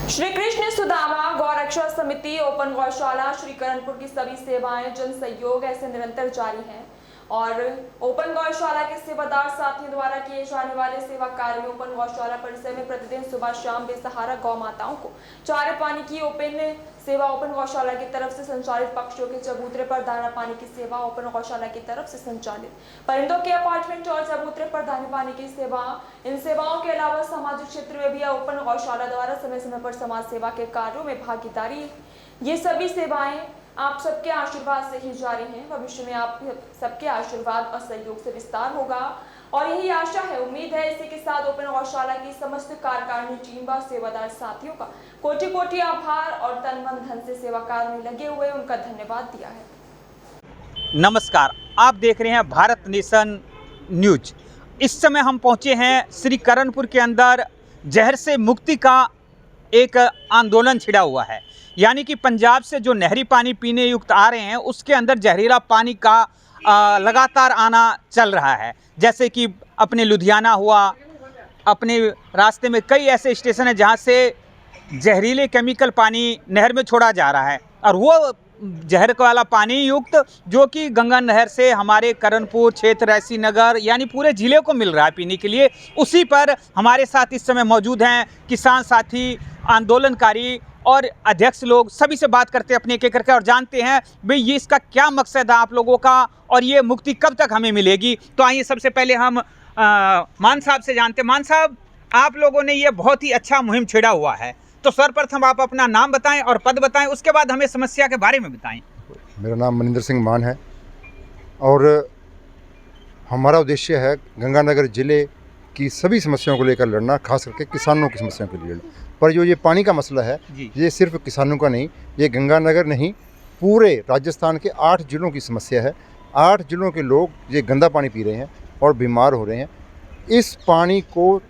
श्री कृष्ण सुदामा गौरक्षा समिति ओपन गौशाला श्रीकरणपुर की सभी सेवाएं जन सहयोग ऐसे निरंतर जारी हैं और ओपन गौशाला के सेवादार साथियों द्वारा किए जाने वाले सेवा कार्य में ओपन गौशाला परिसर में प्रतिदिन सुबह शाम बेसहारा गौ माताओं को चारे पानी की ओपन गौशाला की तरफ से संचालित, पक्षियों के चबूतरे पर दाना पानी की सेवा ओपन गौशाला की तरफ से संचालित, परिंदों के अपार्टमेंट और चबूतरे पर दाना पानी की सेवा। इन सेवाओं के अलावा सामाजिक क्षेत्र में भी ओपन गौशाला द्वारा समय समय पर समाज सेवा के कार्यों में भागीदारी। ये सभी सेवाएं आप सबके आशीर्वाद से ही जारी हैं। भविष्य में आप सबके आशीर्वाद और सहयोग से विस्तार होगा और यही आशा है, उम्मीद है। इसी के साथ ओपन गौशाला की समस्त कार्यकारिणी टीम व सेवादार साथियों का कोटि कोटि आभार और तन मन धन से सेवा कार्य में लगे हुए उनका धन्यवाद दिया है। नमस्कार, आप देख रहे हैं भारत नेशन न्यूज। इस समय हम पहुंचे हैं श्रीकरणपुर के अंदर। जहर से मुक्ति का एक आंदोलन छिड़ा हुआ है, यानी कि पंजाब से जो नहरी पानी पीने युक्त आ रहे हैं उसके अंदर जहरीला पानी का लगातार आना चल रहा है। जैसे कि अपने लुधियाना हुआ, अपने रास्ते में कई ऐसे स्टेशन हैं जहां से जहरीले केमिकल पानी नहर में छोड़ा जा रहा है और वो जहर वाला पानी युक्त जो कि गंगा नहर से हमारे करणपुर क्षेत्र, ऐसी नगर यानी पूरे ज़िले को मिल रहा है पीने के लिए। उसी पर हमारे साथ इस समय मौजूद हैं किसान साथी, आंदोलनकारी और अध्यक्ष लोग। सभी से बात करते हैं अपने एक एक करके और जानते हैं भाई ये इसका क्या मकसद है आप लोगों का और ये मुक्ति कब तक हमें मिलेगी। तो आइए सबसे पहले हम मान साहब से जानते हैं। मान साहब, आप लोगों ने ये बहुत ही अच्छा मुहिम छेड़ा हुआ है, तो सर्वप्रथम आप अपना नाम बताएं और पद बताएं, उसके बाद हमें समस्या के बारे में बताएं। मेरा नाम मनिंदर सिंह मान है और हमारा उद्देश्य है गंगानगर ज़िले की सभी समस्याओं को लेकर लड़ना, खास करके किसानों की समस्याओं के लिए लड़ना। पर जो ये पानी का मसला है ये सिर्फ किसानों का नहीं, ये गंगानगर नहीं पूरे राजस्थान के 8 जिलों की समस्या है। 8 जिलों के लोग ये गंदा पानी पी रहे हैं और बीमार हो रहे हैं। इस पानी को,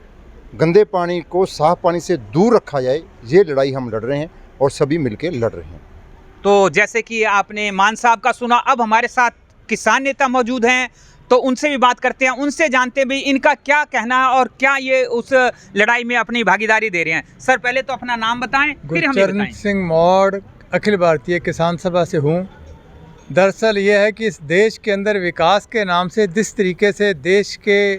गंदे पानी को साफ पानी से दूर रखा जाए, ये लड़ाई हम लड़ रहे हैं और सभी मिलकर लड़ रहे हैं। तो जैसे कि आपने मान साहब का सुना, अब हमारे साथ किसान नेता मौजूद हैं, तो उनसे भी बात करते हैं, उनसे जानते हैं भी इनका क्या कहना है और क्या ये उस लड़ाई में अपनी भागीदारी दे रहे हैं। सर पहले तो अपना नाम बताएं, फिर हमें बताएं। गुरचरण सिंह मौड़, अखिल भारतीय किसान सभा से हूँ। दरअसल ये है कि इस देश के अंदर विकास के नाम से जिस तरीके से देश के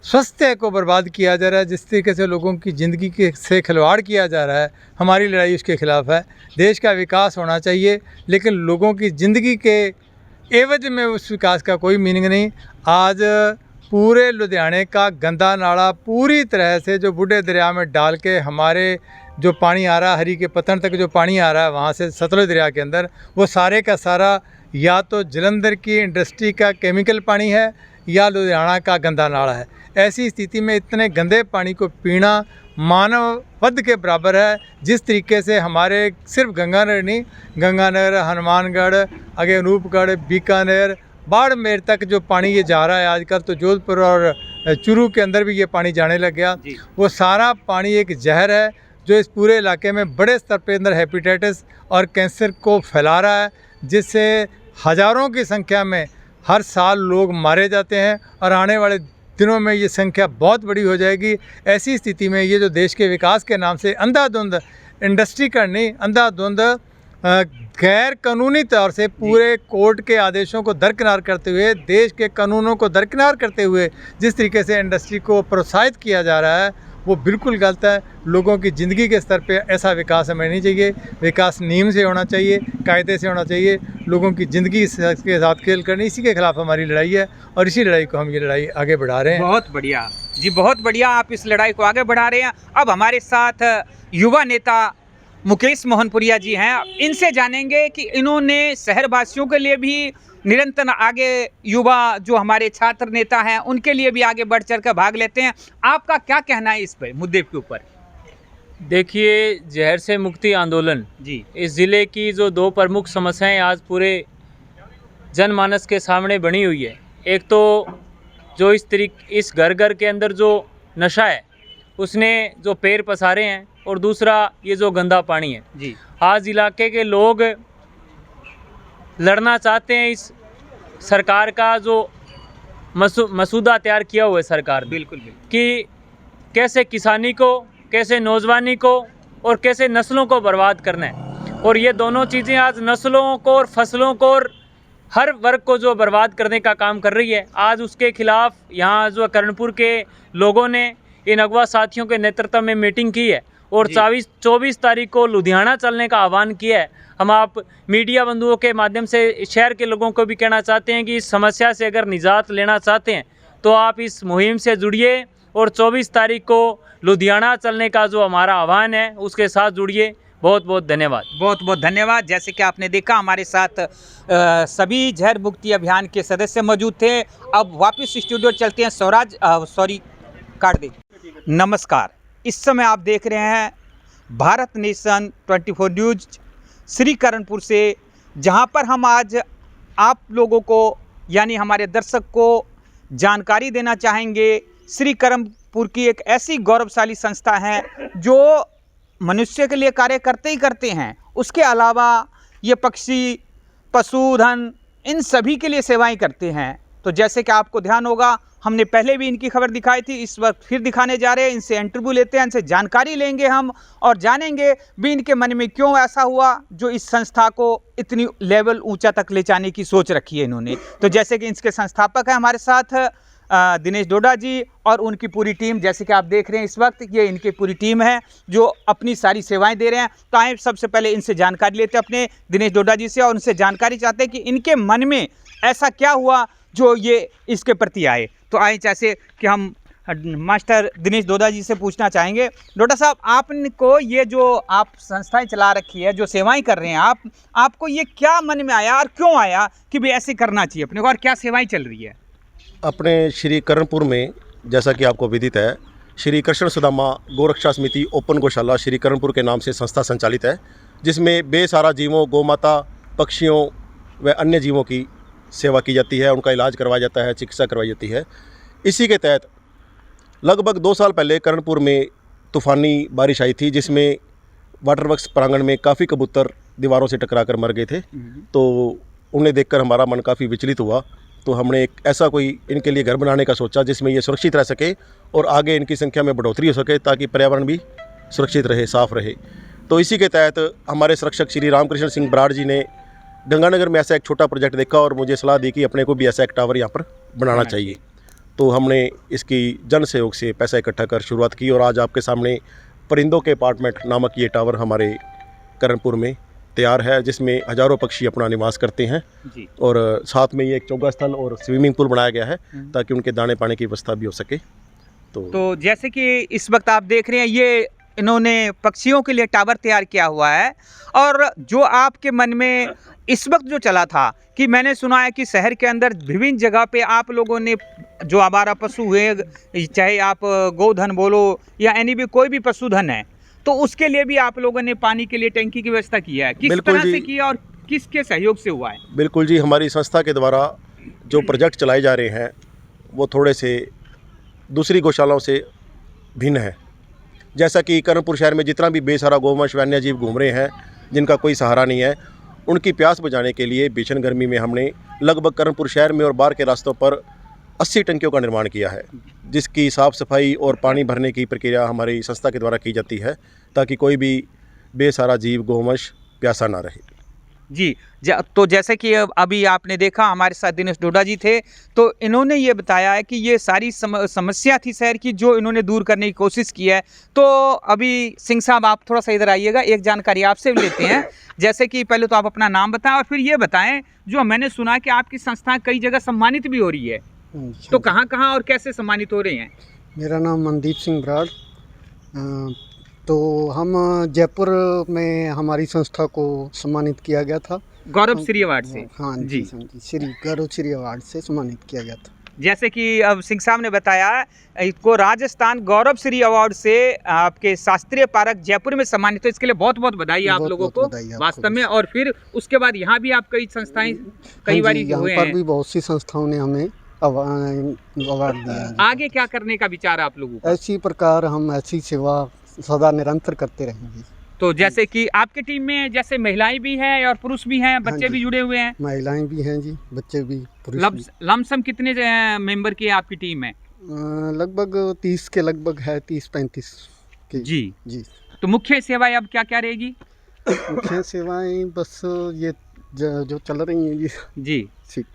स्वास्थ्य को बर्बाद किया जा रहा है, जिस तरीके से लोगों की ज़िंदगी के से खिलवाड़ किया जा रहा है, हमारी लड़ाई उसके ख़िलाफ़ है। देश का विकास होना चाहिए लेकिन लोगों की ज़िंदगी के एवज में उस विकास का कोई मीनिंग नहीं। आज पूरे लुधियाने का गंदा नाला पूरी तरह से जो बूढ़े दरिया में डाल के हमारे जो पानी आ रहा है, हरी के पतन तक जो पानी आ रहा है वहाँ से सतलुज दरिया के अंदर, वो सारे का सारा या तो जलंधर की इंडस्ट्री का केमिकल पानी है या लुधियाना का गंदा नाला है। ऐसी स्थिति में इतने गंदे पानी को पीना मानव वध के बराबर है। जिस तरीके से हमारे सिर्फ गंगानगर नहीं, गंगानगर, हनुमानगढ़, आगे अनूपगढ़, बीकानेर, बाड़मेर तक जो पानी ये जा रहा है आजकल, तो जोधपुर और चूरू के अंदर भी ये पानी जाने लग गया। वो सारा पानी एक जहर है जो इस पूरे इलाके में बड़े स्तर पे अंदर हेपेटाइटिस और कैंसर को फैला रहा है, जिससे हज़ारों की संख्या में हर साल लोग मारे जाते हैं और आने वाले दिनों में ये संख्या बहुत बड़ी हो जाएगी। ऐसी स्थिति में ये जो देश के विकास के नाम से अंधाधुंध इंडस्ट्री का नहीं, अंधाधुंध गैर कानूनी तौर से पूरे कोर्ट के आदेशों को दरकिनार करते हुए, देश के कानूनों को दरकिनार करते हुए जिस तरीके से इंडस्ट्री को प्रोत्साहित किया जा रहा है वो बिल्कुल गलत है। लोगों की ज़िंदगी के स्तर पे ऐसा विकास हमें नहीं चाहिए। विकास नियम से होना चाहिए, कायदे से होना चाहिए। लोगों की ज़िंदगी के साथ खेल करनी, इसी के खिलाफ हमारी लड़ाई है और इसी लड़ाई को हम ये लड़ाई आगे बढ़ा रहे हैं। बहुत बढ़िया जी, बहुत बढ़िया, आप इस लड़ाई को आगे बढ़ा रहे हैं। अब हमारे साथ युवा नेता मुकेश मोहनपुरिया जी हैं, इनसे जानेंगे कि इन्होंने शहरवासियों के लिए भी निरंतर आगे, युवा जो हमारे छात्र नेता हैं उनके लिए भी आगे बढ़ चढ़ कर भाग लेते हैं। आपका क्या कहना है इस पर मुद्दे के ऊपर? देखिए, जहर से मुक्ति आंदोलन जी, इस ज़िले की जो 2 प्रमुख समस्याएं आज पूरे जनमानस के सामने बनी हुई है। एक तो जो इस घर घर के अंदर जो नशा है उसने जो पैर पसारे हैं, और दूसरा ये जो गंदा पानी है जी। आज इलाके के लोग लड़ना चाहते हैं इस सरकार का जो मसूदा तैयार किया हुआ है सरकार ने, बिल्कुल कि कैसे किसानी को, कैसे नौजवानी को और कैसे नस्लों को बर्बाद करना है। और ये दोनों चीज़ें आज नस्लों को और फसलों को और हर वर्ग को जो बर्बाद करने का काम कर रही है, आज उसके खिलाफ यहाँ जो करणपुर के लोगों ने इन अगवा साथियों के नेतृत्व में मीटिंग की है और 24 तारीख को लुधियाना चलने का आह्वान किया है। हम आप मीडिया बंधुओं के माध्यम से शहर के लोगों को भी कहना चाहते हैं कि इस समस्या से अगर निजात लेना चाहते हैं तो आप इस मुहिम से जुड़िए और 24 तारीख को लुधियाना चलने का जो हमारा आह्वान है उसके साथ जुड़िए। बहुत बहुत धन्यवाद। बहुत बहुत धन्यवाद। जैसे कि आपने देखा हमारे साथ सभी जहर मुक्ति अभियान के सदस्य मौजूद थे। अब वापस स्टूडियो चलते हैं। स्वराज काट दे। नमस्कार, इस समय आप देख रहे हैं भारत नेशन 24 न्यूज श्री करणपुर से, जहां पर हम आज आप लोगों को यानी हमारे दर्शक को जानकारी देना चाहेंगे। श्री करणपुर की एक ऐसी गौरवशाली संस्था है जो मनुष्य के लिए कार्य करते ही करते हैं, उसके अलावा ये पक्षी, पशुधन, इन सभी के लिए सेवाएं करते हैं। तो जैसे कि आपको ध्यान होगा, हमने पहले भी इनकी खबर दिखाई थी, इस वक्त फिर दिखाने जा रहे हैं। इनसे इंटरव्यू लेते हैं, इनसे जानकारी लेंगे हम और जानेंगे भी इनके मन में क्यों ऐसा हुआ जो इस संस्था को इतनी लेवल ऊंचा तक ले जाने की सोच रखी है इन्होंने। तो जैसे कि इसके संस्थापक हैं हमारे साथ दिनेश डोडा जी और उनकी पूरी टीम। जैसे कि आप देख रहे हैं इस वक्त ये इनकी पूरी टीम है जो अपनी सारी सेवाएं दे रहे हैं। तो आए सबसे पहले इनसे जानकारी लेते हैं अपने दिनेश डोडा जी से और उनसे जानकारी चाहते हैं कि इनके मन में ऐसा क्या हुआ जो ये इसके प्रति आए। तो आए जैसे कि हम मास्टर दिनेश डोडा जी से पूछना चाहेंगे। डोडा साहब, आपको ये जो आप संस्थाएं चला रखी है, जो सेवाएं कर रहे हैं आपको ये क्या मन में आया और क्यों आया कि भाई ऐसे करना चाहिए अपने को, और क्या सेवाएं चल रही है? अपने श्री करणपुर में जैसा कि आपको विदित है, श्री कृष्ण सुदामा गौरक्षा समिति ओपन गौशाला श्री करणपुर के नाम से संस्था संचालित है, जिसमें बेसहारा जीवों, गौमाता, पक्षियों व अन्य जीवों की सेवा की जाती है, उनका इलाज करवाया जाता है, चिकित्सा करवाई जाती है। इसी के तहत लगभग 2 साल पहले करणपुर में तूफ़ानी बारिश आई थी, जिसमें वाटर वर्क्स प्रांगण में काफ़ी कबूतर दीवारों से टकराकर मर गए थे। तो उन्हें देखकर हमारा मन काफ़ी विचलित हुआ। तो हमने एक ऐसा कोई इनके लिए घर बनाने का सोचा जिसमें ये सुरक्षित रह सके और आगे इनकी संख्या में बढ़ोतरी हो सके, ताकि पर्यावरण भी सुरक्षित रहे, साफ़ रहे। तो इसी के तहत हमारे संरक्षक श्री रामकृष्ण सिंह बराड़ जी ने गंगानगर में ऐसा एक छोटा प्रोजेक्ट देखा और मुझे सलाह दी कि अपने को भी ऐसा एक टावर यहाँ पर बनाना चाहिए। तो हमने इसकी जन सहयोग से पैसा इकट्ठा कर शुरुआत की और आज आपके सामने परिंदों के अपार्टमेंट नामक ये टावर हमारे करणपुर में तैयार है, जिसमें हज़ारों पक्षी अपना निवास करते हैं जी। और साथ में ये एक चौगा स्थल और स्विमिंग पूल बनाया गया है ताकि उनके दाने पानी की व्यवस्था भी हो सके। तो जैसे कि इस वक्त आप देख रहे हैं ये इन्होंने पक्षियों के लिए टावर तैयार किया हुआ है। और जो आपके मन में इस वक्त जो चला था कि मैंने सुना है कि शहर के अंदर विभिन्न जगह पे आप लोगों ने जो आवारा पशु हुए, चाहे आप गोधन बोलो या यानी भी कोई भी पशुधन है, तो उसके लिए भी आप लोगों ने पानी के लिए टंकी की व्यवस्था की है। किस तरह से किया और किसके सहयोग से हुआ है? बिल्कुल जी, हमारी संस्था के द्वारा जो प्रोजेक्ट चलाए जा रहे हैं वो थोड़े से दूसरी गौशालाओं से भिन्न है। जैसा कि करणपुर शहर में जितना भी बेसहारा गौवंश व अन्य जीव घूम रहे हैं जिनका कोई सहारा नहीं है, उनकी प्यास बुझाने के लिए भीषण गर्मी में हमने लगभग करणपुर शहर में और बाहर के रास्तों पर 80 टंकियों का निर्माण किया है, जिसकी साफ़ सफाई और पानी भरने की प्रक्रिया हमारी संस्था के द्वारा की जाती है, ताकि कोई भी बेसहारा जीव गौवंश प्यासा ना रहे जी। तो जैसे कि अभी आपने देखा हमारे साथ दिनेश डोडा जी थे, तो इन्होंने ये बताया है कि ये सारी समस्या थी शहर की जो इन्होंने दूर करने की कोशिश की है। तो अभी सिंह साहब आप थोड़ा सा इधर आइएगा, एक जानकारी आपसे भी लेते हैं। जैसे कि पहले तो आप अपना नाम बताएं और फिर ये बताएं, जो मैंने सुना कि आपकी संस्था कई जगह सम्मानित भी हो रही है, तो कहाँ कहाँ और कैसे सम्मानित हो रहे हैं? मेरा नाम मनदीप सिंह बराड़। तो हम जयपुर में हमारी संस्था को सम्मानित किया गया था गौरव श्री अवार्ड से। हाँ जी, श्री गौरव श्री अवार्ड से सम्मानित किया गया था। जैसे कि अब सिंह साहब ने बताया, इसको राजस्थान गौरव श्री अवार्ड से आपके शास्त्रीय पार्क जयपुर में सम्मानित हो। इसके लिए बहुत बहुत बधाई आप लोगों को वास्तव में। और फिर उसके बाद यहाँ भी आप कई संस्थाएं कई बार यहाँ पर भी बहुत सी संस्थाओं ने हमें अवार्ड दिया। आगे क्या करने का विचार आप लोगों को? ऐसी प्रकार हम ऐसी सेवा सदा निरंतर करते रहेंगे। तो जैसे कि आपकी टीम में जैसे महिलाएं भी हैं और पुरुष भी हैं, बच्चे भी जुड़े हुए हैं? महिलाएं भी हैं जी, बच्चे भी, पुरुष भी। लमसम कितने मेंबर की आपकी टीम है? लगभग 30 के लगभग है, 30-35 के। जी। तो मुख्य सेवाएं अब क्या क्या रहेगी? मुख्य सेवाएं बस ये जो चल रही हैं जी। जी, ठीक।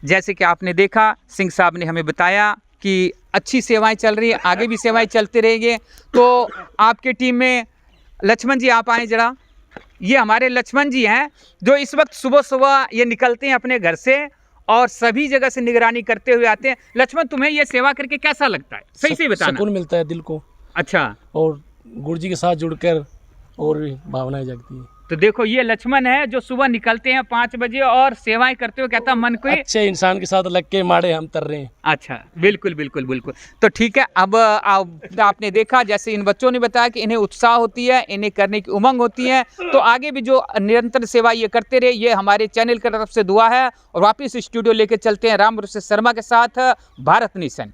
जैसे कि आपने देखा, सिंह साहब ने हमें बताया कि अच्छी सेवाएं चल रही हैं, आगे भी सेवाएं चलते रहेंगे। तो आपके टीम में लक्ष्मण जी आप आए जरा। ये हमारे लक्ष्मण जी हैं जो इस वक्त सुबह सुबह ये निकलते हैं अपने घर से और सभी जगह से निगरानी करते हुए आते हैं। लक्ष्मण, तुम्हें ये सेवा करके कैसा लगता है? सही से बताना। सुकून मिलता है दिल को, अच्छा, और गुरु जी के साथ जुड़कर और भी भावनाएं जगती हैं। तो देखो ये लक्ष्मण है जो सुबह निकलते हैं 5 बजे और सेवाएं करते हुए कहता मन को अच्छे इंसान के साथ लग के माड़े हम तर रहे हैं। अच्छा, बिल्कुल बिल्कुल बिल्कुल। तो ठीक है, अब आपने देखा जैसे इन बच्चों ने बताया कि इन्हें उत्साह होती है, इन्हें करने की उमंग होती है, तो आगे भी जो निरंतर सेवा ये करते रहे, ये हमारे चैनल की तरफ से दुआ है। और वापिस स्टूडियो लेके चलते हैं राम शर्मा के साथ, भारत नेशन।